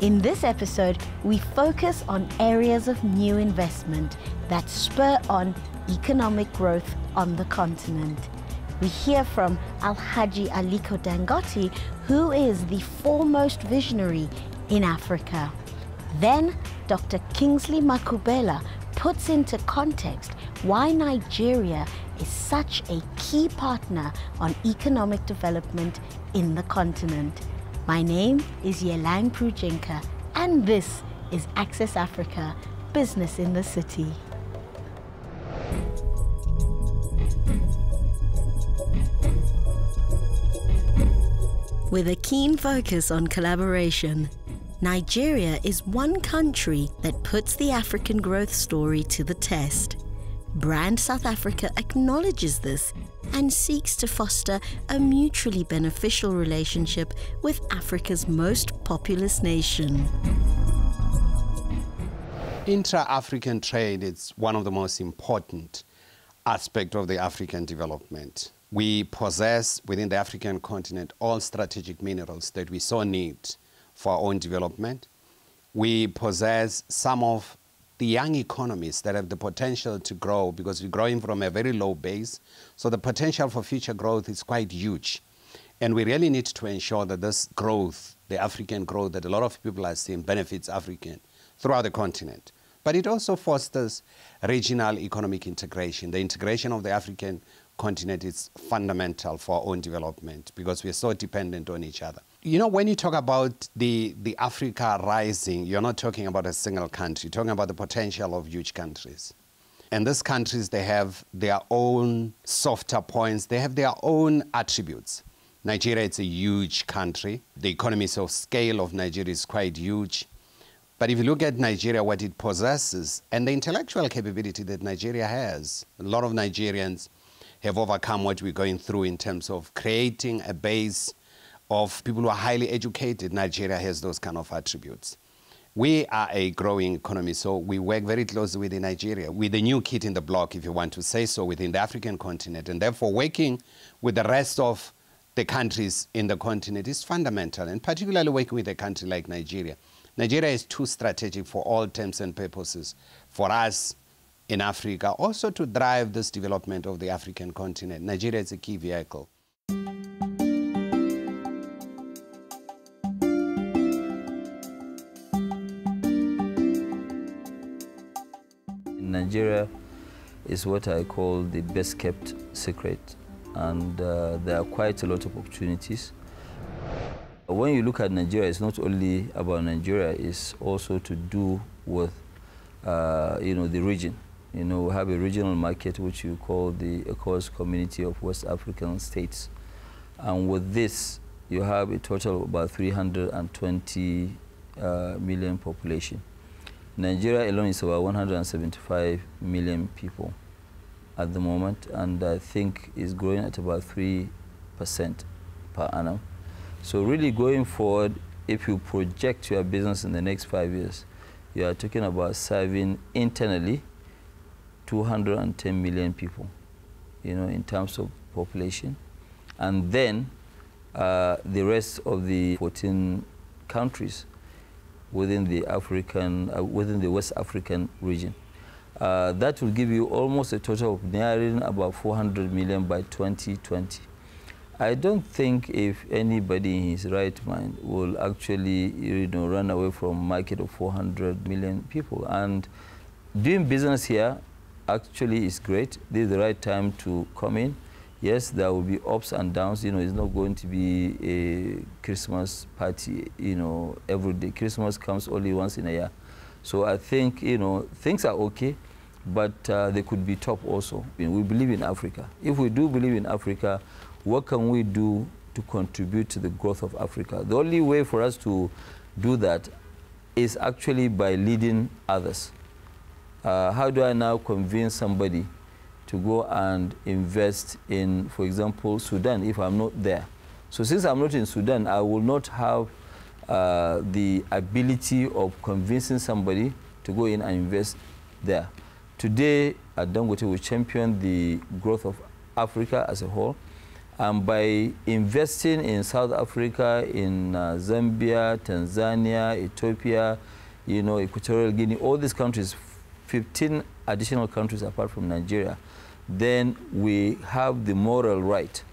In this episode, we focus on areas of new investment that spur on economic growth on the continent. We hear from Alhaji Aliko Dangote, who is the foremost visionary in Africa. Then, Dr. Kingsley Makhubela puts into context why Nigeria is such a key partner on economic development in the continent. My name is Yelang Prujinka, and this is Access Africa, Business in the City. With a keen focus on collaboration, Nigeria is one country that puts the African growth story to the test. Brand South Africa acknowledges this and seeks to foster a mutually beneficial relationship with Africa's most populous nation. Intra-African trade is one of the most important aspects of the African development. We possess within the African continent all strategic minerals that we so need for our own development. We possess some of the young economies that have the potential to grow because we're growing from a very low base. So the potential for future growth is quite huge. And we really need to ensure that this growth, the African growth that a lot of people are seeing, benefits African throughout the continent. But it also fosters regional economic integration. The integration of the African continent is fundamental for our own development because we're so dependent on each other. You know, when you talk about the Africa rising, you're not talking about a single country. You're talking about the potential of huge countries. And these countries, they have their own softer points. They have their own attributes. Nigeria is a huge country. The economies of scale of Nigeria is quite huge. But if you look at Nigeria, what it possesses, and the intellectual capability that Nigeria has, a lot of Nigerians have overcome what we're going through in terms of creating a base of people who are highly educated. Nigeria has those kind of attributes. We are a growing economy, so we work very closely with Nigeria. We're the new kid in the block, if you want to say so, within the African continent. And therefore, working with the rest of the countries in the continent is fundamental, and particularly working with a country like Nigeria. Nigeria is too strategic for all terms and purposes for us in Africa, also to drive this development of the African continent. Nigeria is a key vehicle. Nigeria is what I call the best kept secret, and there are quite a lot of opportunities. When you look at Nigeria, it's not only about Nigeria, it's also to do with the region. You know, we have a regional market which you call the ECOWAS Community of West African States. And with this, you have a total of about 320 million population. Nigeria alone is about 175 million people at the moment, and I think is growing at about 3% per annum. So really going forward, if you project your business in the next 5 years, you are talking about serving internally 210 million people, you know, in terms of population. And then the rest of the 14 countries within the West African region. That will give you almost a total of nearing about 400 million by 2020. I don't think if anybody in his right mind will actually, run away from a market of 400 million people. And doing business here actually is great. This is the right time to come in. Yes, there will be ups and downs. You know, it's not going to be a Christmas party, every day. Christmas comes only once in a year. So I think, things are okay, but they could be top also. We believe in Africa. If we do believe in Africa, what can we do to contribute to the growth of Africa? The only way for us to do that is actually by leading others. How do I now convince somebody to go and invest in, for example, Sudan, if I'm not there? So since I'm not in Sudan, I will not have the ability of convincing somebody to go in and invest there. Today, at Dangote, we champion the growth of Africa as a whole. And by investing in South Africa, in Zambia, Tanzania, Ethiopia, Equatorial Guinea, all these countries, 15 additional countries apart from Nigeria, then we have the moral right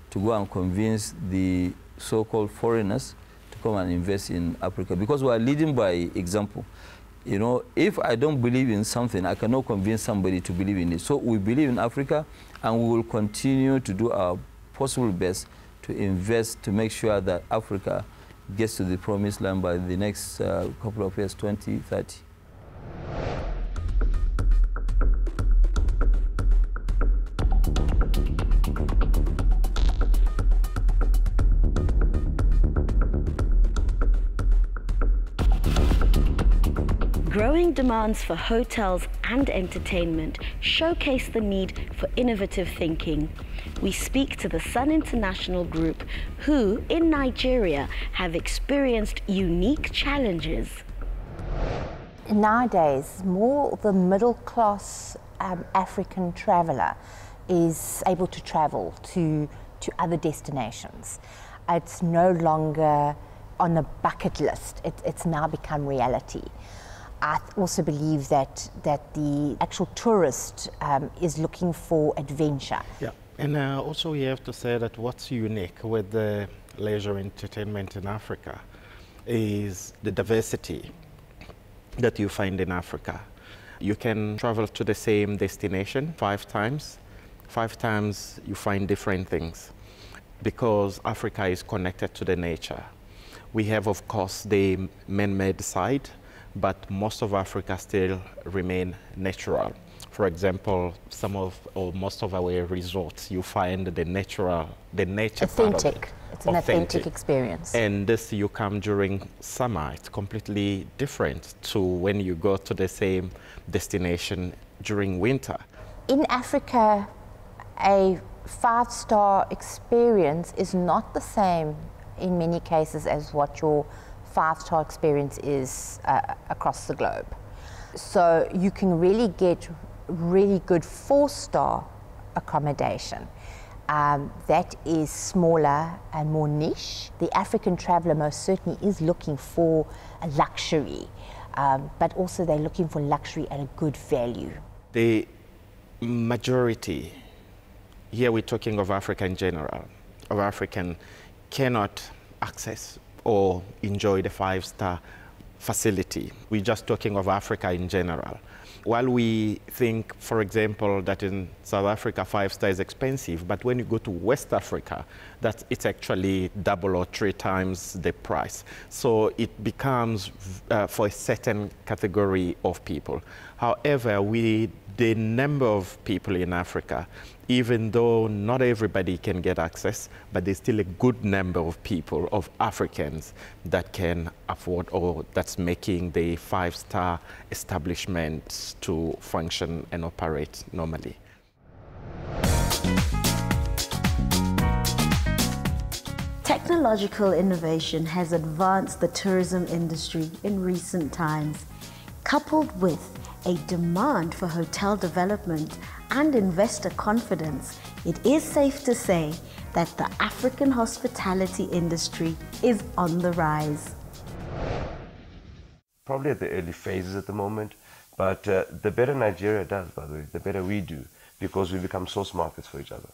to go and convince the so-called foreigners to come and invest in Africa, because we are leading by example. If I don't believe in something, I cannot convince somebody to believe in it. So we believe in Africa, and we will continue to do our possible best to invest to make sure that Africa gets to the promised land by the next couple of years, 2030. Growing demands for hotels and entertainment showcase the need for innovative thinking. We speak to the Sun International Group, who, in Nigeria, have experienced unique challenges. Nowadays, more the middle-class African traveller is able to travel to other destinations. It's no longer on a bucket list. It's now become reality. I also believe that the actual tourist is looking for adventure. Yeah, and also we have to say that what's unique with the leisure entertainment in Africa is the diversity that you find in Africa. You can travel to the same destination 5 times. 5 times you find different things, because Africa is connected to the nature. We have, of course, the man-made side, but most of Africa still remain natural. For example, most of our resorts, you find the nature authentic. part of it. It's an authentic experience. And this, you come during summer, it's completely different to when you go to the same destination during winter. In Africa, a 5-star experience is not the same in many cases as what your 5-star experience is across the globe. So you can really get really good 4-star accommodation that is smaller and more niche. The African traveller most certainly is looking for a luxury, but also they're looking for luxury at a good value. The majority, here we're talking of Africa in general, of African cannot access or enjoy the 5-star facility. We're just talking of Africa in general. While we think, for example, that in South Africa 5-star is expensive, but when you go to West Africa, it's actually double or 3 times the price. So it becomes for a certain category of people. However, the number of people in Africa, even though not everybody can get access, but there's still a good number of people, of Africans, that can afford, or that's making the 5-star establishments to function and operate normally. Technological innovation has advanced the tourism industry in recent times, coupled with a demand for hotel development and investor confidence. It is safe to say that the African hospitality industry is on the rise. Probably at the early phases at the moment, but the better Nigeria does, by the way, the better we do, because we become source markets for each other.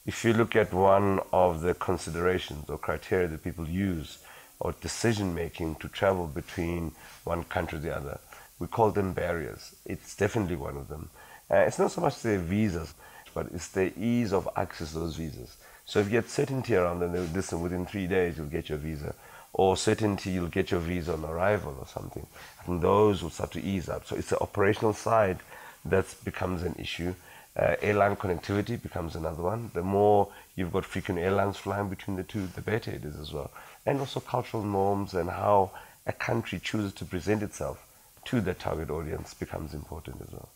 If you look at one of the considerations or criteria that people use or decision making to travel between one country to the other, we call them barriers. It's definitely one of them. It's not so much the visas, but it's the ease of access to those visas. So if you get certainty around them, listen, within 3 days you'll get your visa, or certainty you'll get your visa on arrival or something, and those will start to ease up. So it's the operational side that becomes an issue. Airline connectivity becomes another one. The more you've got frequent airlines flying between the two, the better it is as well. And also cultural norms and how a country chooses to present itself to the target audience becomes important as well.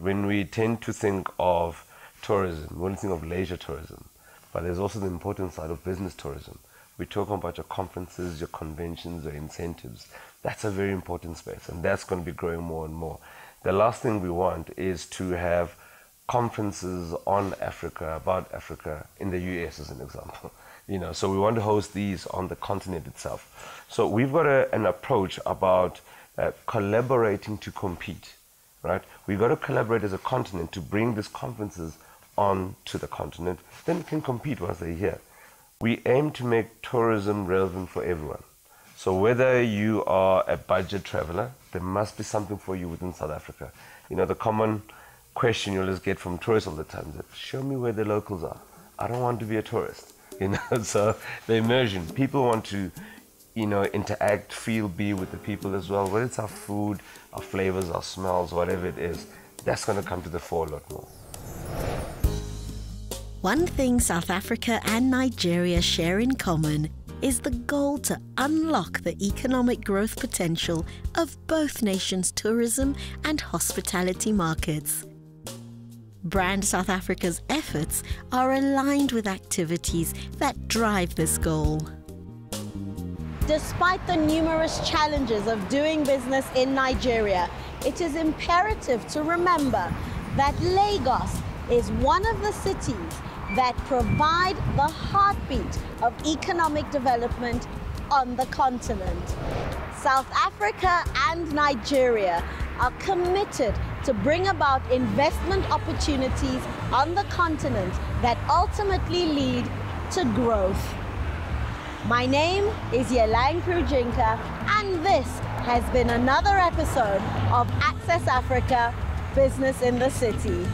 When we tend to think of tourism, we only think of leisure tourism, but there's also the important side of business tourism. We talk about your conferences, your conventions, your incentives. That's a very important space, and that's going to be growing more and more. The last thing we want is to have conferences on Africa, about Africa, in the US as an example. So we want to host these on the continent itself. So we've got an approach about collaborating to compete, right? We've got to collaborate as a continent to bring these conferences on to the continent. Then we can compete once they're here. We aim to make tourism relevant for everyone. So whether you are a budget traveler, there must be something for you within South Africa. The common question you'll just get from tourists all the time is that, show me where the locals are. I don't want to be a tourist. So the immersion, people want to, interact, be with the people as well. Whether it's our food, our flavors, our smells, whatever it is, that's going to come to the fore a lot more. One thing South Africa and Nigeria share in common is the goal to unlock the economic growth potential of both nations' tourism and hospitality markets. Brand South Africa's efforts are aligned with activities that drive this goal. Despite the numerous challenges of doing business in Nigeria, it is imperative to remember that Lagos is one of the cities that provide the heartbeat of economic development on the continent. South Africa and Nigeria are committed to bring about investment opportunities on the continent that ultimately lead to growth. My name is Yelang Prujinka, and this has been another episode of Access Africa, Business in the City.